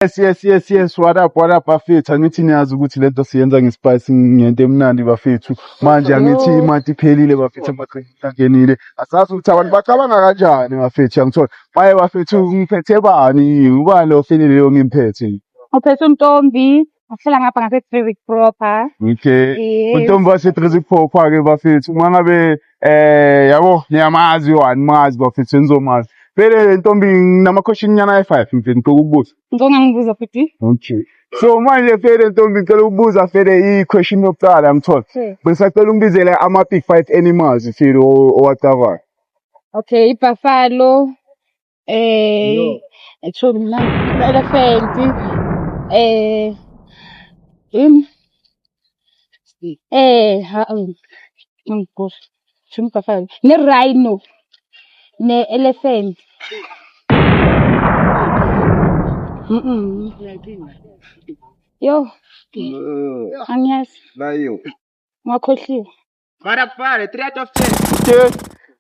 Yes. What up bafethu? Angithi niyazi ukuthi lento siyenza ngeSpice ngento emnandi bafethu. Manje angithi imali iphelile bafethu, amaqhinga angenile. Asazi ukuthi abantu bacabanga kanjani bafethu, angithola. Maye bafethu ngiphethe bani? Ubani lo ofanele leyo ngimphethe? Uphethe uNtombi, ahlala ngapha ngase-Traffic Proper. Okay. Untombi wase-Traffic Proper ke bafethu. Mangabe yabo niyamazi wanimazi bafethu enizomazi. Vele Ntombi nginama-question nyana ayi-5 mfethu ngicela ukubuza. Ngizokubuza futhi. Okay. So manje vele Ntombi ngicela ukubuza vele i-question yokuqala ngithola. Bengisacela ungibizele ama-big 5 animals mfethu owacabangayo. Okay, ibuffalo, actually mina elephant, buffalo, ne-rhino, ne-elephant. Yo, angiyazi. Lion. Ngakhohliwe. Pare, 3 out of 10.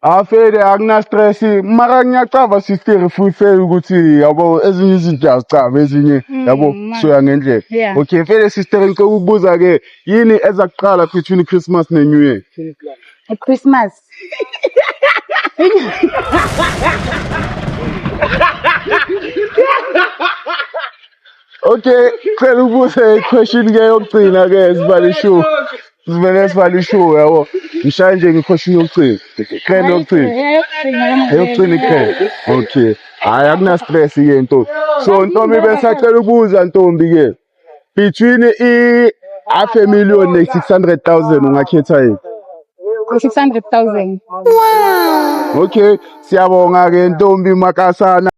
Afele akuna stress mara ngiyacava sister futhi ukuthi yabo ezinye izinto azicava ezinye yabo soya ngendlela. Okay vele sister ngicela ukubuza ke yini ezakuqala between Christmas ne New Year? Christmas. Okay, ngicela ukubuza i-question ke yokugcina ke sibale show. Sivele show yabo. Ngishaya nje nge-question yokugcina. Iqhele yokugcina. Yokugcina iqhele. Okay. Hayi akuna stress ke Ntombi. So Ntombi besacela ukubuza Ntombi ke. Between half a million ne 600,000 ungakhetha yini? 600,000. Okay, siyabonga ke Ntombi Makasana.